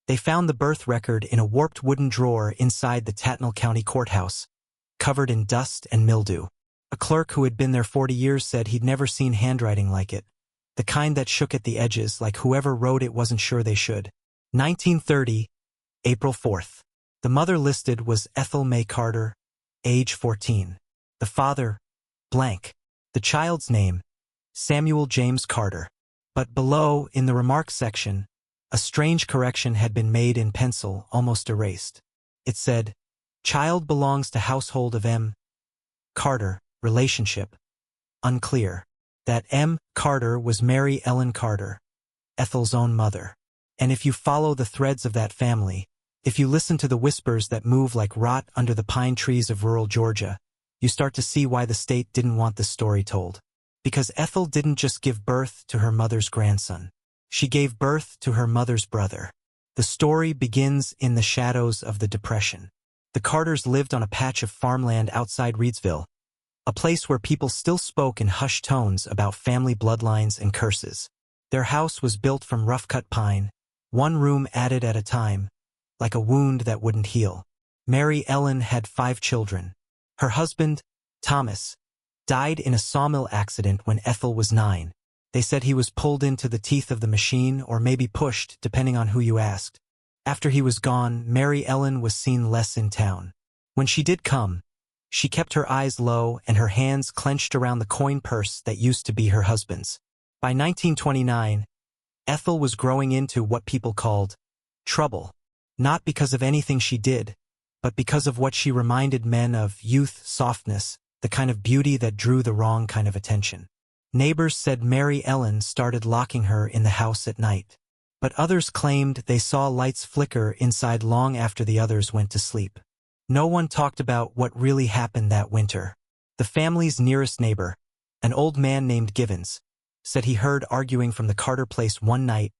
They found the birth record in a warped wooden drawer inside the Tattnall County Courthouse, covered in dust and mildew. A clerk who had been there 40 years said he'd never seen handwriting like it, the kind that shook at the edges like whoever wrote it wasn't sure they should. 1930, April 4th. The mother listed was Ethel May Carter, age 14. The father, blank. The child's name, Samuel James Carter. But below, in the remarks section, a strange correction had been made in pencil, almost erased. It said, "Child belongs to household of M. Carter, relationship, unclear." That M. Carter was Mary Ellen Carter, Ethel's own mother. And if you follow the threads of that family, if you listen to the whispers that move like rot under the pine trees of rural Georgia, you start to see why the state didn't want this story told. Because Ethel didn't just give birth to her mother's grandson. She gave birth to her mother's brother. The story begins in the shadows of the Depression. The Carters lived on a patch of farmland outside Reidsville, a place where people still spoke in hushed tones about family bloodlines and curses. Their house was built from rough-cut pine, one room added at a time, like a wound that wouldn't heal. Mary Ellen had 5 children. Her husband, Thomas, died in a sawmill accident when Ethel was 9. They said he was pulled into the teeth of the machine or maybe pushed, depending on who you asked. After he was gone, Mary Ellen was seen less in town. When she did come, she kept her eyes low and her hands clenched around the coin purse that used to be her husband's. By 1929, Ethel was growing into what people called trouble, not because of anything she did, but because of what she reminded men of: youth, softness, the kind of beauty that drew the wrong kind of attention. Neighbors said Mary Ellen started locking her in the house at night, but others claimed they saw lights flicker inside long after the others went to sleep. No one talked about what really happened that winter. The family's nearest neighbor, an old man named Givens, said he heard arguing from the Carter place one night,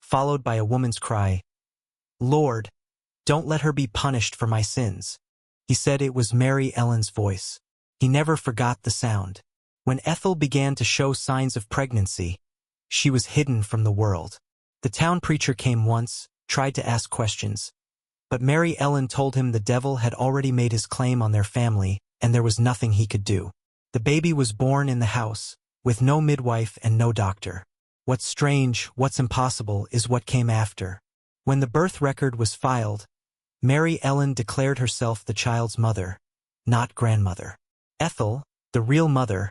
followed by a woman's cry, "Lord, don't let her be punished for my sins." He said it was Mary Ellen's voice. He never forgot the sound. When Ethel began to show signs of pregnancy, she was hidden from the world. The town preacher came once, tried to ask questions, but Mary Ellen told him the devil had already made his claim on their family and there was nothing he could do. The baby was born in the house, with no midwife and no doctor. What's strange, what's impossible, is what came after. When the birth record was filed, Mary Ellen declared herself the child's mother, not grandmother. Ethel, the real mother,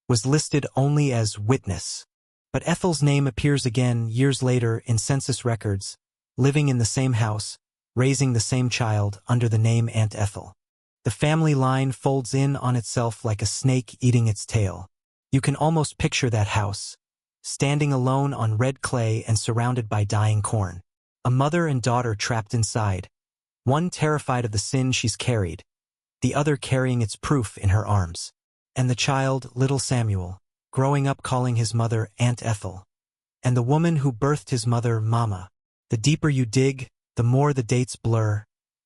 was listed only as witness. But Ethel's name appears again years later in census records, living in the same house, raising the same child under the name Aunt Ethel. The family line folds in on itself like a snake eating its tail. You can almost picture that house, standing alone on red clay and surrounded by dying corn. A mother and daughter trapped inside, one terrified of the sin she's carried, the other carrying its proof in her arms. And the child, little Samuel, growing up calling his mother Aunt Ethel, and the woman who birthed his mother Mama. The deeper you dig, the more the dates blur,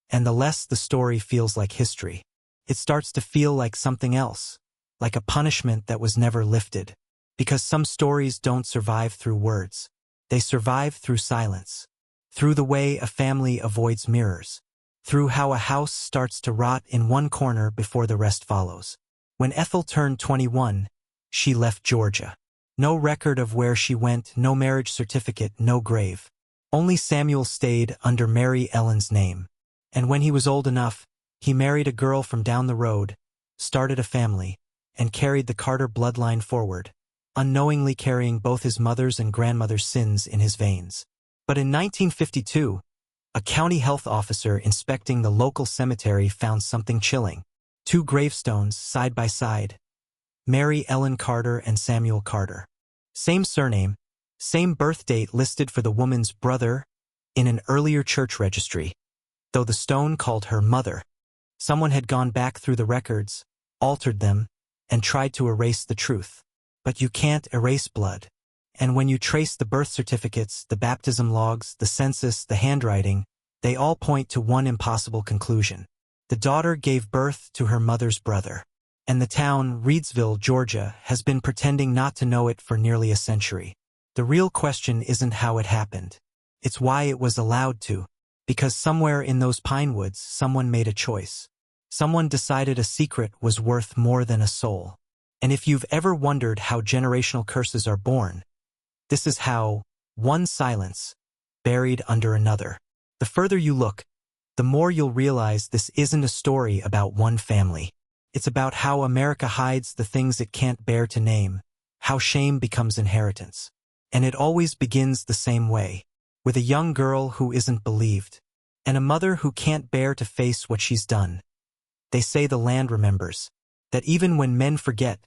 and the less the story feels like history. It starts to feel like something else, like a punishment that was never lifted. Because some stories don't survive through words. They survive through silence, through the way a family avoids mirrors, through how a house starts to rot in one corner before the rest follows. When Ethel turned 21, she left Georgia. No record of where she went, no marriage certificate, no grave. Only Samuel stayed under Mary Ellen's name. And when he was old enough, he married a girl from down the road, started a family, and carried the Carter bloodline forward, unknowingly carrying both his mother's and grandmother's sins in his veins. But in 1952, a county health officer inspecting the local cemetery found something chilling. 2 gravestones side by side, Mary Ellen Carter and Samuel Carter. Same surname, same birth date listed for the woman's brother in an earlier church registry, though the stone called her mother. Someone had gone back through the records, altered them, and tried to erase the truth. But you can't erase blood. And when you trace the birth certificates, the baptism logs, the census, the handwriting, they all point to one impossible conclusion. The daughter gave birth to her mother's brother. And the town, Reidsville, Georgia, has been pretending not to know it for nearly a century. The real question isn't how it happened. It's why it was allowed to. Because somewhere in those pine woods, someone made a choice. Someone decided a secret was worth more than a soul. And if you've ever wondered how generational curses are born, this is how: one silence, buried under another. The further you look, the more you'll realize this isn't a story about one family. It's about how America hides the things it can't bear to name, how shame becomes inheritance. And it always begins the same way, with a young girl who isn't believed, and a mother who can't bear to face what she's done. They say the land remembers, that even when men forget,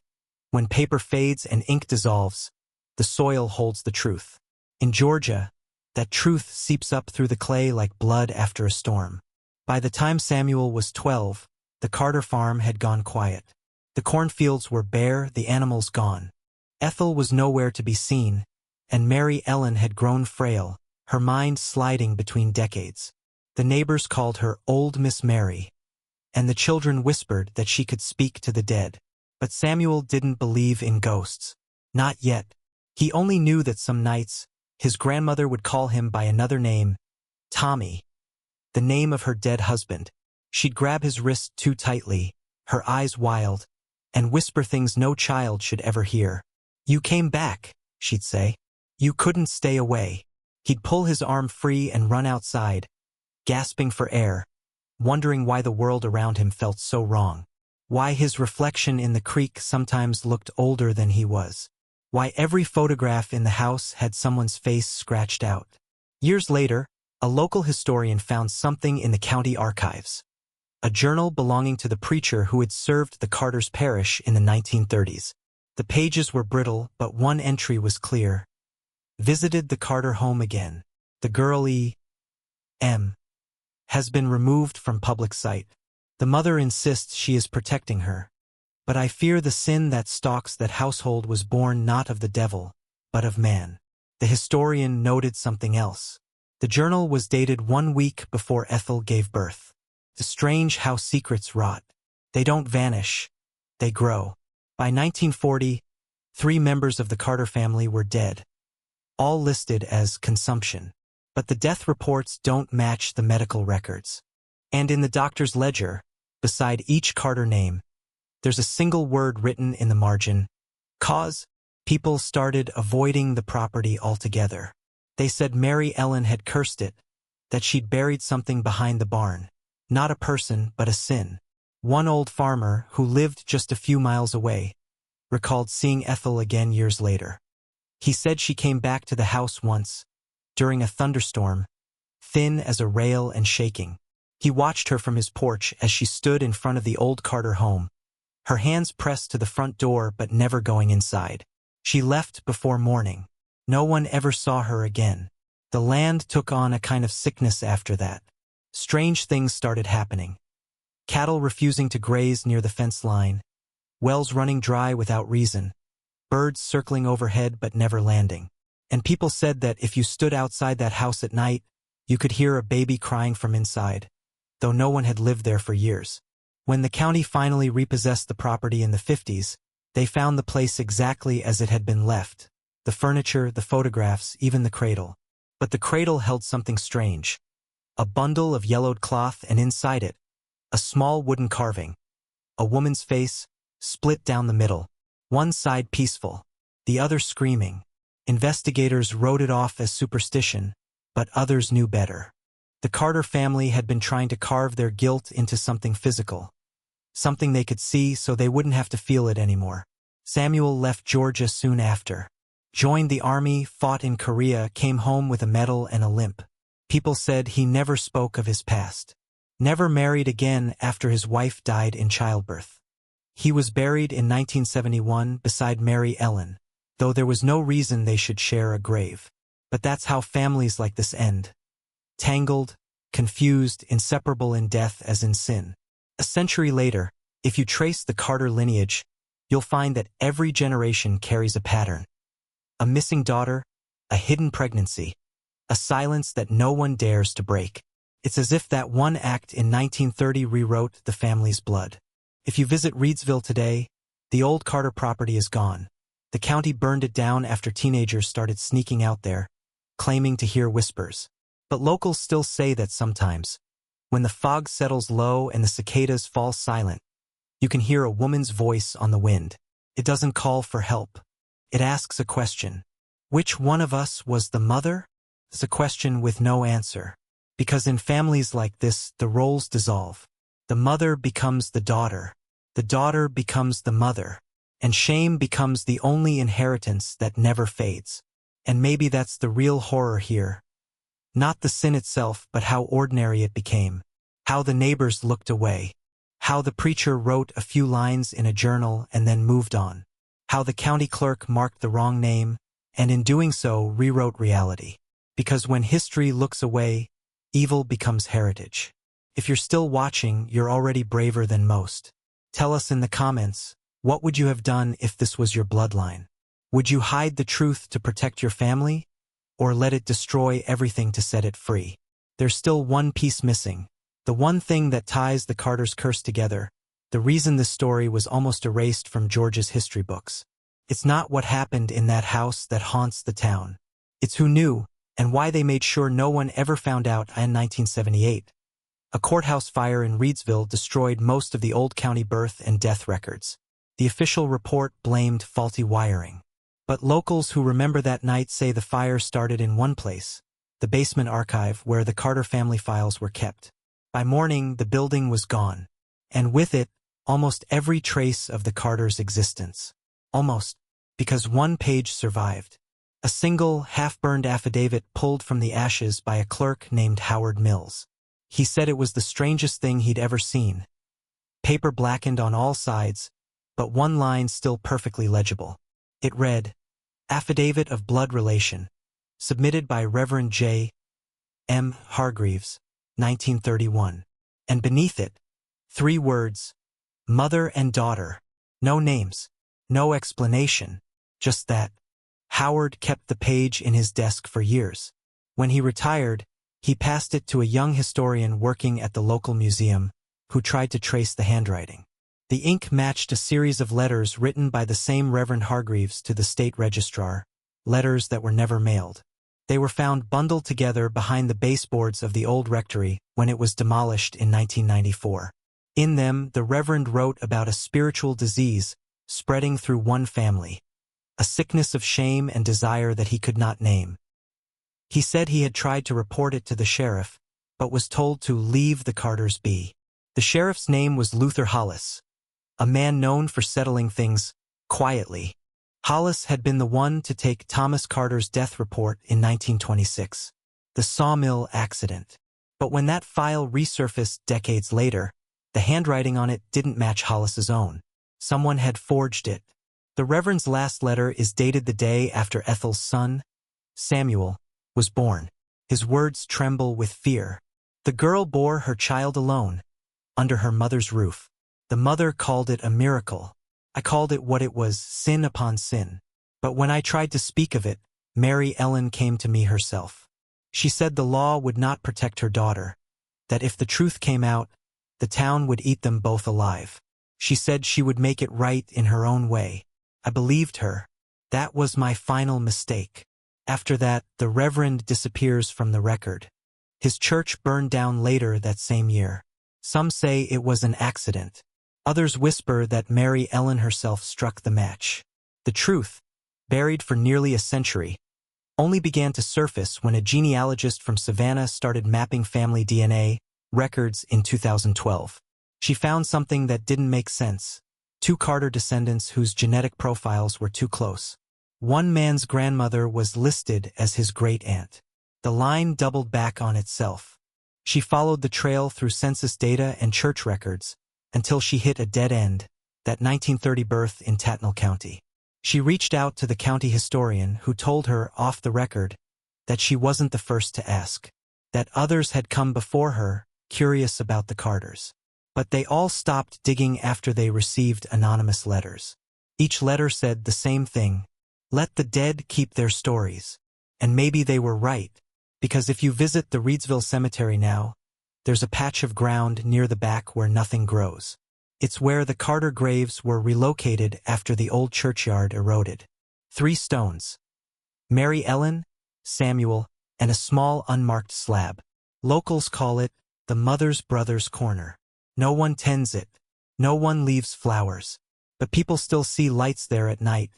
when paper fades and ink dissolves, the soil holds the truth. In Georgia, that truth seeps up through the clay like blood after a storm. By the time Samuel was 12, the Carter farm had gone quiet. The cornfields were bare, the animals gone. Ethel was nowhere to be seen, and Mary Ellen had grown frail, her mind sliding between decades. The neighbors called her Old Miss Mary, and the children whispered that she could speak to the dead. But Samuel didn't believe in ghosts. Not yet. He only knew that some nights, his grandmother would call him by another name, Tommy, the name of her dead husband. She'd grab his wrist too tightly, her eyes wild, and whisper things no child should ever hear. "You came back," she'd say. "You couldn't stay away." He'd pull his arm free and run outside, gasping for air, wondering why the world around him felt so wrong. Why his reflection in the creek sometimes looked older than he was. Why every photograph in the house had someone's face scratched out. Years later, a local historian found something in the county archives. A journal belonging to the preacher who had served the Carters parish in the 1930s. The pages were brittle, but one entry was clear. Visited the Carter home again. The girl E.M. has been removed from public sight. The mother insists she is protecting her. But I fear the sin that stalks that household was born not of the devil, but of man. The historian noted something else. The journal was dated 1 week before Ethel gave birth. It's strange how secrets rot. They don't vanish, they grow. By 1940, 3 members of the Carter family were dead, all listed as consumption. But the death reports don't match the medical records. And in the doctor's ledger, beside each Carter name, there's a single word written in the margin: cause. People started avoiding the property altogether. They said Mary Ellen had cursed it, that she'd buried something behind the barn. Not a person, but a sin. One old farmer, who lived just a few miles away, recalled seeing Ethel again years later. He said she came back to the house once, during a thunderstorm, thin as a rail and shaking. He watched her from his porch as she stood in front of the old Carter home, her hands pressed to the front door but never going inside. She left before morning. No one ever saw her again. The land took on a kind of sickness after that. Strange things started happening. Cattle refusing to graze near the fence line, wells running dry without reason, birds circling overhead but never landing. And people said that if you stood outside that house at night, you could hear a baby crying from inside, though no one had lived there for years. When the county finally repossessed the property in the 50s, they found the place exactly as it had been left. The furniture, the photographs, even the cradle. But the cradle held something strange. A bundle of yellowed cloth, and inside it, a small wooden carving. A woman's face, split down the middle. One side peaceful, the other screaming. Investigators wrote it off as superstition, but others knew better. The Carter family had been trying to carve their guilt into something physical. Something they could see so they wouldn't have to feel it anymore. Samuel left Georgia soon after. Joined the army, fought in Korea, came home with a medal and a limp. People said he never spoke of his past. Never married again after his wife died in childbirth. He was buried in 1971 beside Mary Ellen, though there was no reason they should share a grave. But that's how families like this end. Tangled, confused, inseparable in death as in sin. A century later, if you trace the Carter lineage, you'll find that every generation carries a pattern. A missing daughter, a hidden pregnancy, a silence that no one dares to break. It's as if that one act in 1930 rewrote the family's blood. If you visit Reidsville today, the old Carter property is gone. The county burned it down after teenagers started sneaking out there, claiming to hear whispers. But locals still say that sometimes, when the fog settles low and the cicadas fall silent, you can hear a woman's voice on the wind. It doesn't call for help. It asks a question. Which one of us was the mother? It's a question with no answer. Because in families like this, the roles dissolve. The mother becomes the daughter becomes the mother, and shame becomes the only inheritance that never fades. And maybe that's the real horror here. Not the sin itself, but how ordinary it became. How the neighbors looked away. How the preacher wrote a few lines in a journal and then moved on. How the county clerk marked the wrong name, and in doing so rewrote reality. Because when history looks away, evil becomes heritage. If you're still watching, you're already braver than most. Tell us in the comments, what would you have done if this was your bloodline? Would you hide the truth to protect your family? Or let it destroy everything to set it free? There's still one piece missing. The one thing that ties the Carter's curse together. The reason this story was almost erased from Georgia's history books. It's not what happened in that house that haunts the town. It's who knew, and why they made sure no one ever found out. In 1978, a courthouse fire in Reidsville destroyed most of the old county birth and death records. The official report blamed faulty wiring. But locals who remember that night say the fire started in one place, the basement archive where the Carter family files were kept. By morning, the building was gone, and with it, almost every trace of the Carters' existence. Almost, because one page survived. A single, half-burned affidavit pulled from the ashes by a clerk named Howard Mills. He said it was the strangest thing he'd ever seen. Paper blackened on all sides, but one line still perfectly legible. It read, Affidavit of Blood Relation, submitted by Reverend J. M. Hargreaves, 1931. And beneath it, 3 words, mother and daughter. No names, no explanation, just that. Howard kept the page in his desk for years. When he retired, he passed it to a young historian working at the local museum, who tried to trace the handwriting. The ink matched a series of letters written by the same Reverend Hargreaves to the state registrar, letters that were never mailed. They were found bundled together behind the baseboards of the old rectory when it was demolished in 1994. In them, the Reverend wrote about a spiritual disease spreading through one family, a sickness of shame and desire that he could not name. He said he had tried to report it to the sheriff, but was told to leave the Carters be. The sheriff's name was Luther Hollis, a man known for settling things quietly. Hollis had been the one to take Thomas Carter's death report in 1926, the sawmill accident. But when that file resurfaced decades later, the handwriting on it didn't match Hollis's own. Someone had forged it. The Reverend's last letter is dated the day after Ethel's son, Samuel, was born. His words tremble with fear. The girl bore her child alone, under her mother's roof. The mother called it a miracle. I called it what it was, sin upon sin. But when I tried to speak of it, Mary Ellen came to me herself. She said the law would not protect her daughter, that if the truth came out, the town would eat them both alive. She said she would make it right in her own way. I believed her. That was my final mistake. After that, the Reverend disappears from the record. His church burned down later that same year. Some say it was an accident. Others whisper that Mary Ellen herself struck the match. The truth, buried for nearly a century, only began to surface when a genealogist from Savannah started mapping family DNA records in 2012. She found something that didn't make sense. 2 Carter descendants whose genetic profiles were too close. One man's grandmother was listed as his great-aunt. The line doubled back on itself. She followed the trail through census data and church records, until she hit a dead end, that 1930 birth in Tattnall County. She reached out to the county historian who told her off the record that she wasn't the first to ask, that others had come before her, curious about the Carters. But they all stopped digging after they received anonymous letters. Each letter said the same thing, let the dead keep their stories. And maybe they were right, because if you visit the Reidsville cemetery now, there's a patch of ground near the back where nothing grows. It's where the Carter graves were relocated after the old churchyard eroded. 3 stones. Mary Ellen, Samuel, and a small unmarked slab. Locals call it the mother's brother's corner. No one tends it. No one leaves flowers. But people still see lights there at night.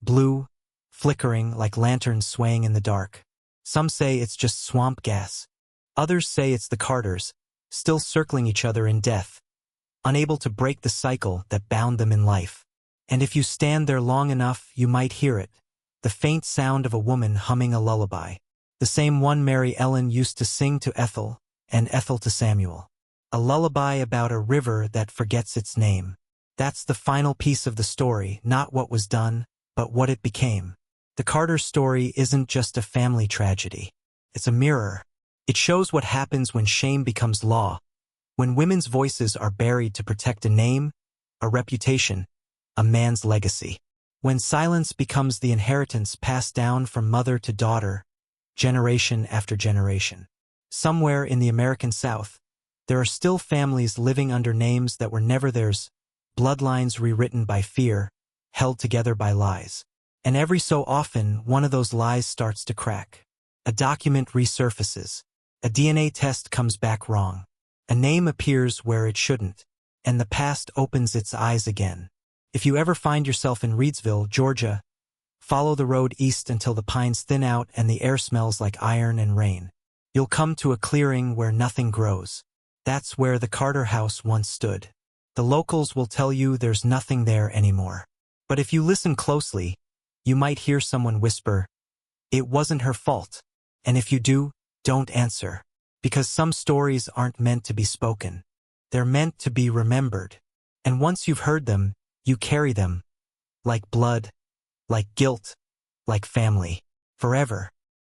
Blue, flickering like lanterns swaying in the dark. Some say it's just swamp gas. Others say it's the Carters, still circling each other in death, unable to break the cycle that bound them in life. And if you stand there long enough, you might hear it, the faint sound of a woman humming a lullaby. The same one Mary Ellen used to sing to Ethel, and Ethel to Samuel. A lullaby about a river that forgets its name. That's the final piece of the story, not what was done, but what it became. The Carter story isn't just a family tragedy. It's a mirror. It shows what happens when shame becomes law, when women's voices are buried to protect a name, a reputation, a man's legacy. When silence becomes the inheritance passed down from mother to daughter, generation after generation. Somewhere in the American South, there are still families living under names that were never theirs, bloodlines rewritten by fear, held together by lies. And every so often, one of those lies starts to crack. A document resurfaces. A DNA test comes back wrong. A name appears where it shouldn't, and the past opens its eyes again. If you ever find yourself in Reidsville, Georgia, follow the road east until the pines thin out and the air smells like iron and rain. You'll come to a clearing where nothing grows. That's where the Carter house once stood. The locals will tell you there's nothing there anymore. But if you listen closely, you might hear someone whisper, "It wasn't her fault." And if you do, don't answer. Because some stories aren't meant to be spoken. They're meant to be remembered. And once you've heard them, you carry them. Like blood, like guilt, like family. Forever.